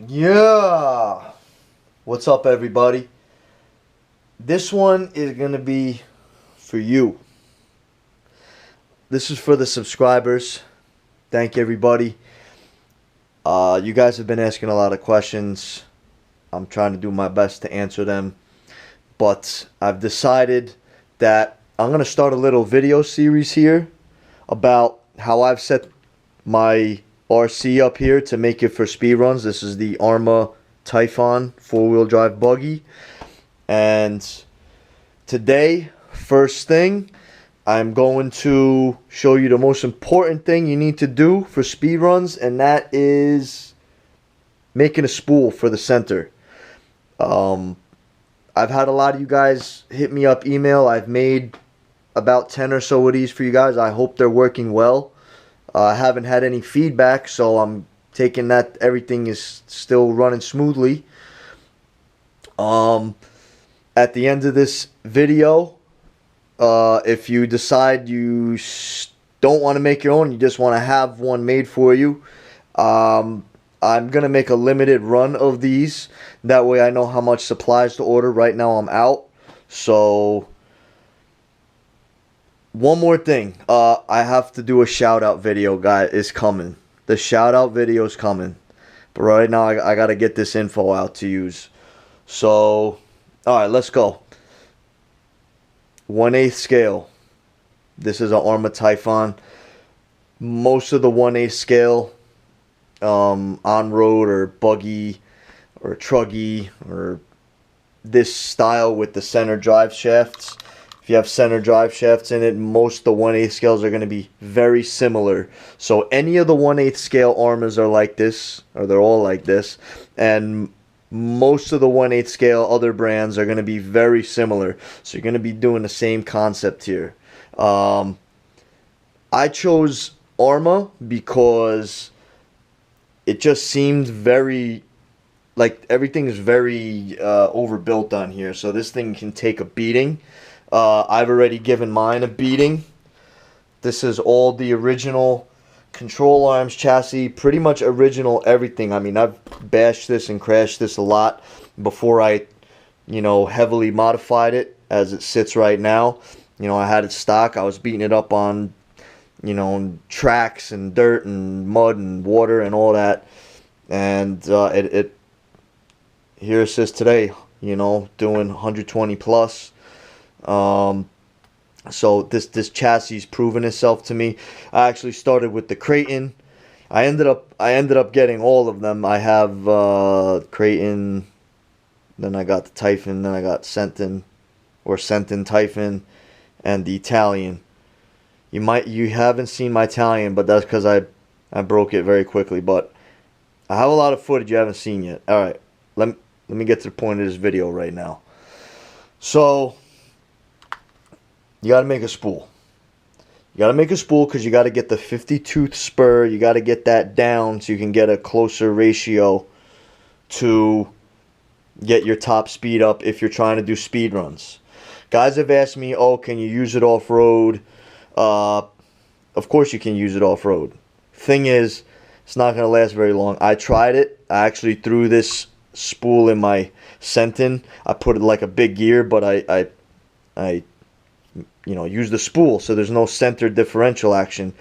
Yeah, what's up, everybody? This one is gonna be for you. This is for the subscribers. Thank you, everybody. You guys have been asking a lot of questions. I'm trying to do my best to answer them, but I've decided that I'm gonna start a little video series here about how I've set my RC up here to make it for speed runs. This is the ARRMA Typhon 4-wheel drive buggy, and today, first thing, I'm going to show you the most important thing you need to do for speed runs, and that is making a spool for the center. I've had a lot of you guys hit me up email. I've made about 10 or so of these for you guys. I hope they're working well. I haven't had any feedback, so I'm taking that everything is still running smoothly. At the end of this video, if you decide you don't want to make your own, you just want to have one made for you, I'm going to make a limited run of these. That way I know how much supplies to order. Right now I'm out. So, one more thing. I have to do a shout out video, guys. It's coming. The shout out video is coming. But right now I got to get this info out to use. So, alright, let's go. 1/8 scale. This is an ARRMA Typhon. Most of the 1/8 scale on-road or buggy or truggy or this style with the center drive shafts. If you have center drive shafts in it, most of the 1/8 scales are going to be very similar. So any of the 1/8 scale ARRMAs are like this, or they're all like this, and most of the 1/8 scale other brands are going to be very similar. So you're going to be doing the same concept here. I chose ARRMA because it just seemed very, like, everything is very overbuilt on here. So this thing can take a beating. I've already given mine a beating. This is all the original control arms, chassis, pretty much original everything. I mean, I've bashed this and crashed this a lot before I, heavily modified it as it sits right now. I had it stock. I was beating it up on, tracks and dirt and mud and water and all that. And here it says today, doing 120 plus. So this chassis is proving itself to me. I actually started with the Creighton. I ended up getting all of them. I have Creighton, then I got the Typhon, then I got Sentin Typhon, and the Italian. You haven't seen my Italian, but that's because I broke it very quickly. But I have a lot of footage you haven't seen yet. All right, let me get to the point of this video right now. So, you got to make a spool. You got to make a spool because you got to get the 50-tooth spur. You got to get that down so you can get a closer ratio to get your top speed up if you're trying to do speed runs. Guys have asked me, oh, can you use it off-road? Of course you can use it off-road. Thing is, it's not going to last very long. I tried it. I actually threw this spool in my Sentin. I put it like a big gear, but I use the spool, so there's no center differential action.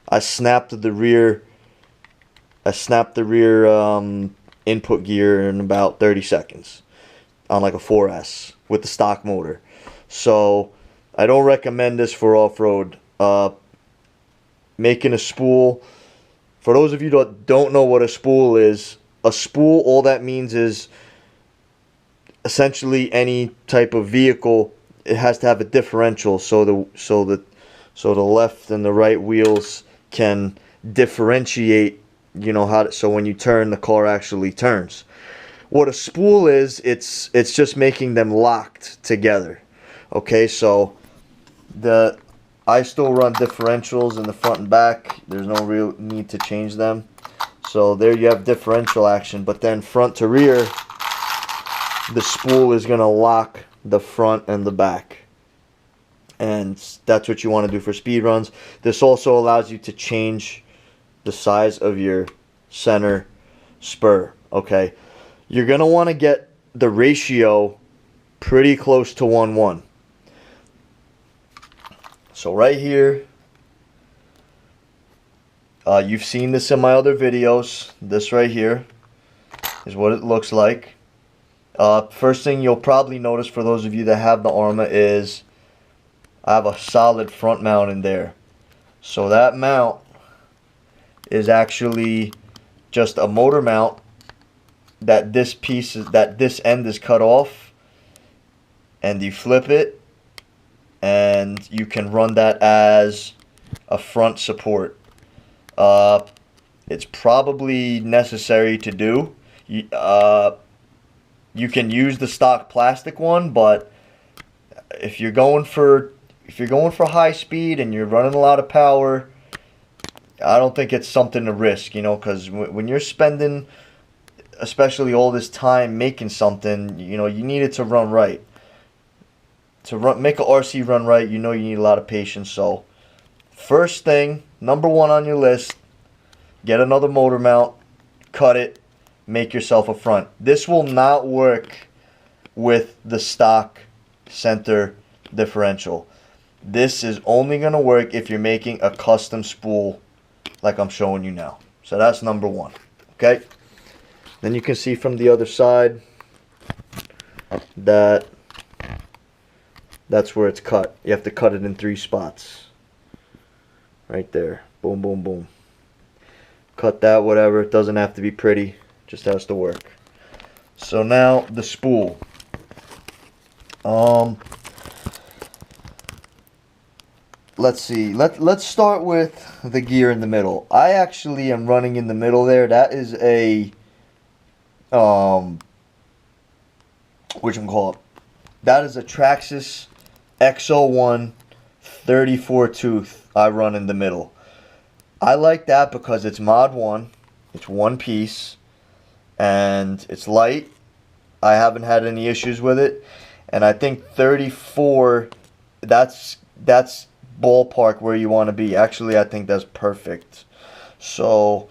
I snapped the rear input gear in about 30 seconds on like a 4S with the stock motor. So I don't recommend this for off-road. Making a spool, for those of you that don't know what a spool is, a spool, all that means is essentially any type of vehicle, it has to have a differential so the left and the right wheels can differentiate, so when you turn, the car actually turns. What a spool is, it's just making them locked together. Okay, so I still run differentials in the front and back. There's no real need to change them. So there you have differential action, but then front to rear, the spool is going to lock the front and the back. And that's what you want to do for speed runs. This also allows you to change the size of your center spur. Okay, you're going to want to get the ratio pretty close to 1:1. So right here, you've seen this in my other videos. This right here is what it looks like. First thing you'll probably notice, for those of you that have the ARRMA, is I have a solid front mount in there. So that mount is actually just a motor mount that this end is cut off, and you flip it and you can run that as a front support. It's probably necessary to do. You can use the stock plastic one, but if you're going for high speed and you're running a lot of power, I don't think it's something to risk, you know, because when you're spending, especially all this time making something, you know, you need it to run right. To make a RC run right, you know, you need a lot of patience. So first thing, number one on your list, get another motor mount, cut it, make yourself a front. This will not work with the stock center differential. This is only going to work if you're making a custom spool like I'm showing you now. So that's number one. Okay? Then you can see from the other side that that's where it's cut. You have to cut it in 3 spots. Right there. Boom, boom, boom. Cut that, whatever. It doesn't have to be pretty. Just has to work. So now the spool. Let's see. Let's start with the gear in the middle. I actually am running in the middle there. That is a whatchamacallit? That is a Traxxas X01 34 tooth I run in the middle. I like that because it's mod 1. It's one piece and it's light. I haven't had any issues with it. And I think 34, that's ballpark where you want to be. Actually, I think that's perfect. So,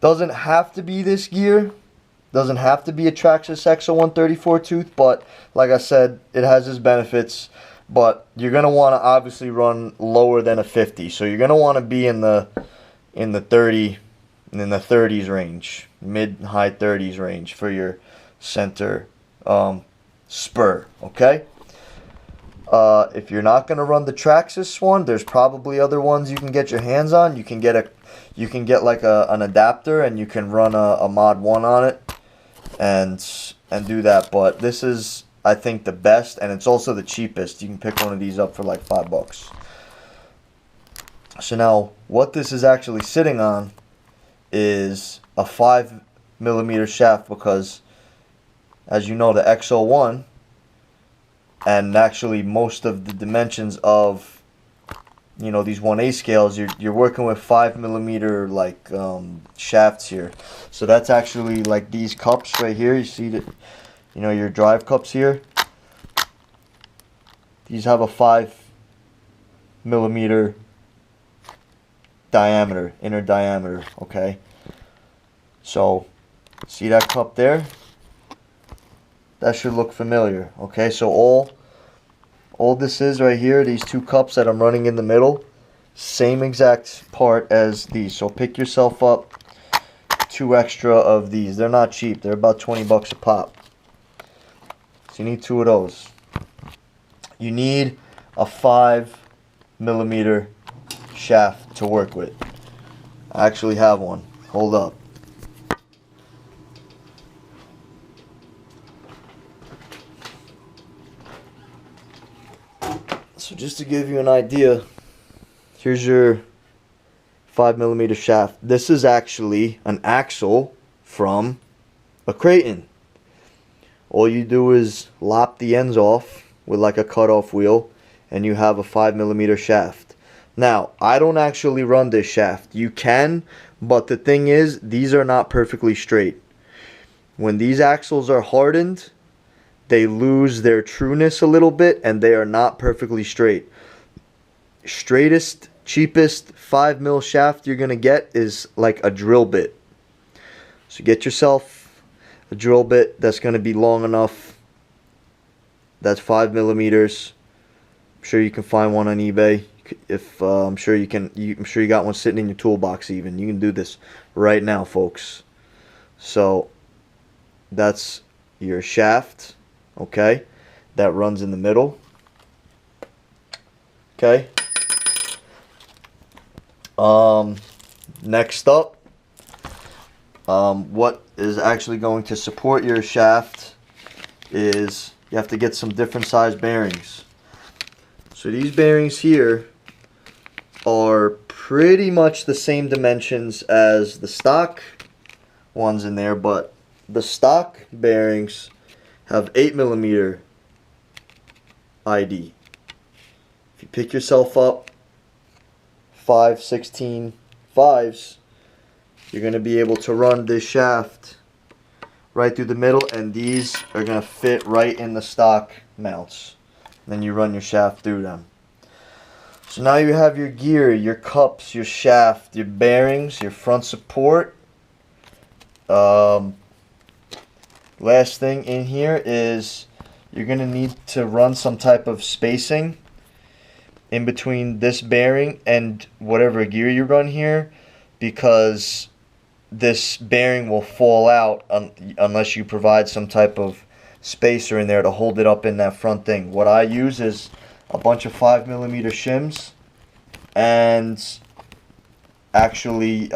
doesn't have to be this gear. Doesn't have to be a Traxxas X01 34 tooth, but like I said, it has its benefits. But you're gonna want to obviously run lower than a 50. So you're gonna want to be in the 30s range, mid high 30s range for your center spur. Okay. If you're not gonna run the Traxxas one, there's probably other ones you can get your hands on. You can get like an adapter and you can run a mod 1 on it and do that. But this is, I think, the best, and it's also the cheapest. You can pick one of these up for like $5. So now what this is actually sitting on is a 5mm shaft, because as you know, the X01 and actually most of the dimensions of, you know, these 1A scales, you're working with 5mm like shafts here. So that's actually like these cups right here. You see that, you know, your drive cups here. These have a 5mm diameter, inner diameter. Okay. So see that cup there? That should look familiar. Okay, so all this is right here, these 2 cups that I'm running in the middle, same exact part as these. So pick yourself up 2 extra of these. They're not cheap. They're about 20 bucks a pop. So you need 2 of those. You need a 5mm shaft to work with. I actually have one. Hold up. So just to give you an idea, here's your 5mm shaft. This is actually an axle from a Creighton. All you do is lop the ends off with like a cutoff wheel and you have a 5mm shaft. Now, I don't actually run this shaft. You can, but the thing is, these are not perfectly straight. When these axles are hardened, they lose their trueness a little bit and they are not perfectly straight. Straightest, cheapest 5mm shaft you're going to get is like a drill bit. So get yourself a drill bit that's going to be long enough. That's 5 millimeters. I'm sure you can find one on eBay. If I'm sure you can, I'm sure you got one sitting in your toolbox. Even you can do this right now, folks. So that's your shaft, okay, that runs in the middle. Okay. Next up, what is actually going to support your shaft is you have to get some different size bearings. So these bearings here are pretty much the same dimensions as the stock ones in there, but the stock bearings have 8mm ID. If you pick yourself up 5/16 5s, you're going to be able to run this shaft right through the middle, and these are going to fit right in the stock mounts. Then you run your shaft through them. So now you have your gear, your cups, your shaft, your bearings, your front support. Last thing in here is you're going to need to run some type of spacing in between this bearing and whatever gear you run here, because this bearing will fall out unless you provide some type of spacer in there to hold it up in that front thing. What I use is a bunch of 5mm shims, and actually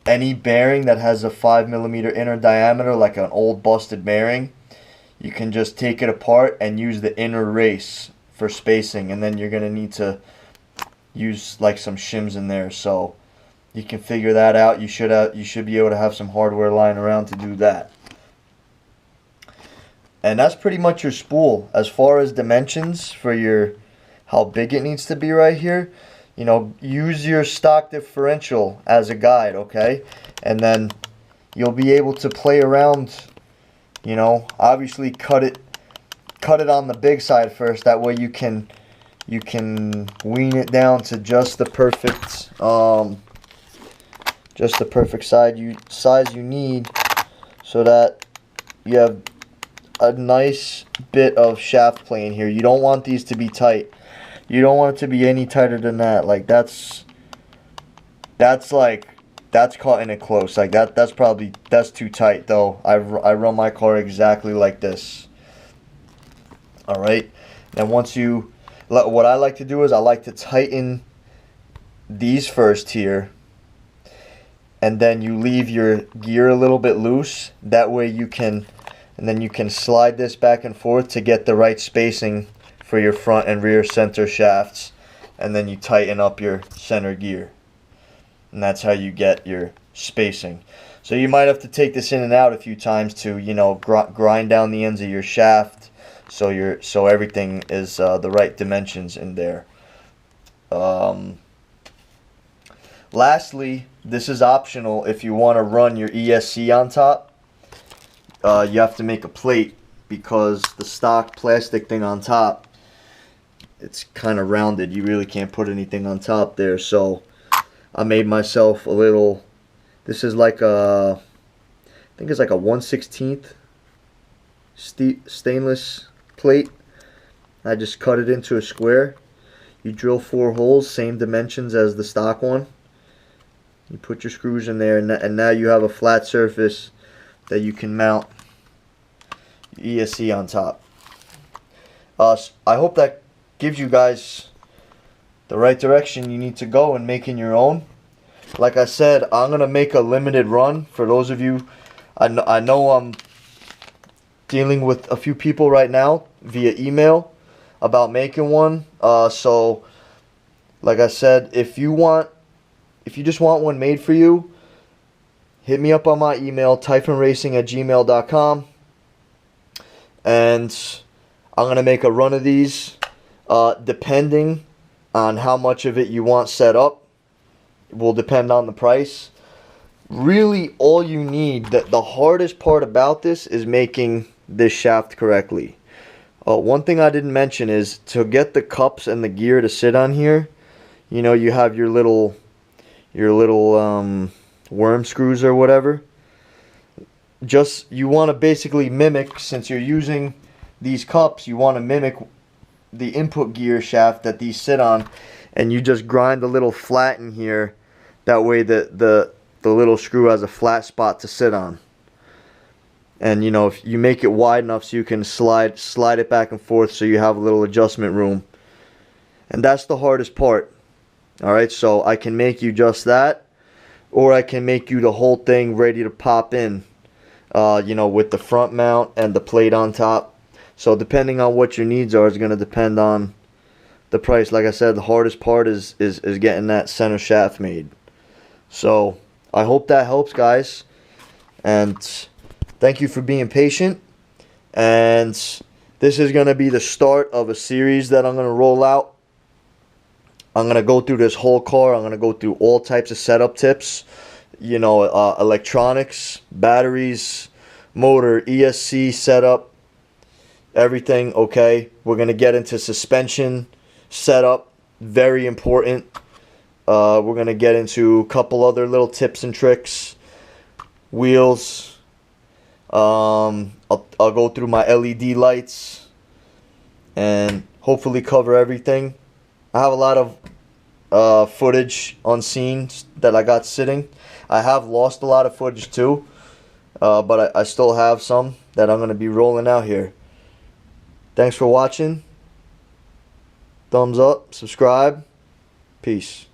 any bearing that has a 5mm inner diameter, like an old busted bearing, you can just take it apart and use the inner race for spacing, and then you're going to need to use like some shims in there, so you can figure that out. You should be able to have some hardware lying around to do that. And that's pretty much your spool. As far as dimensions for your how big it needs to be right here, you know, use your stock differential as a guide, okay? And then you'll be able to play around, you know, obviously cut it on the big side first. That way you can wean it down to just the perfect size you need, so that you have a nice bit of shaft play in here. You don't want these to be tight. You don't want it to be any tighter than that. Like that's cutting it close. Like that's too tight though. I run my car exactly like this. All right. And once you, what I like to do is I like to tighten these first here, and then you leave your gear a little bit loose. That way you can, and then you can slide this back and forth to get the right spacing for your front and rear center shafts, and then you tighten up your center gear, and that's how you get your spacing. So you might have to take this in and out a few times to, you know, grind down the ends of your shaft, so everything is the right dimensions in there. Lastly, this is optional. If you want to run your ESC on top, you have to make a plate, because the stock plastic thing on top, it's kind of rounded. You really can't put anything on top there. So I made myself a little, this is like a, I think it's like a 1/16 stainless plate. I just cut it into a square. You drill 4 holes, same dimensions as the stock one. You put your screws in there, and now you have a flat surface that you can mount ESC on top. I hope that gives you guys the right direction you need to go in making your own. Like I said, I'm going to make a limited run for those of you. I know I'm dealing with a few people right now via email about making one. So like I said, if you just want one made for you, hit me up on my email, typhonracing@gmail.com, and I'm going to make a run of these. Depending on how much of it you want set up, it will depend on the price. Really, all you need, the hardest part about this is making this shaft correctly. One thing I didn't mention is to get the cups and the gear to sit on here, you know, you have your little worm screws or whatever. you want to basically mimic, since you're using these cups, you want to mimic the input gear shaft that these sit on, and you just grind a little flat in here. That way the little screw has a flat spot to sit on. And you know, if you make it wide enough so you can slide it back and forth, so you have a little adjustment room. And that's the hardest part. Alright, so I can make you just that, or I can make you the whole thing ready to pop in. You know, with the front mount and the plate on top. So depending on what your needs are is going to depend on the price. Like I said, the hardest part is getting that center shaft made. So I hope that helps, guys. And thank you for being patient. And this is going to be the start of a series that I'm going to roll out. I'm going to go through this whole car. I'm going to go through all types of setup tips. You know, electronics, batteries, motor, ESC setup, everything. Okay, we're gonna get into suspension setup, very important. We're gonna get into a couple other little tips and tricks. Wheels. I'll go through my LED lights and hopefully cover everything. I have a lot of footage on scenes that I got sitting. I have lost a lot of footage too, but I still have some that I'm going to be rolling out here. Thanks for watching. Thumbs up, subscribe, peace.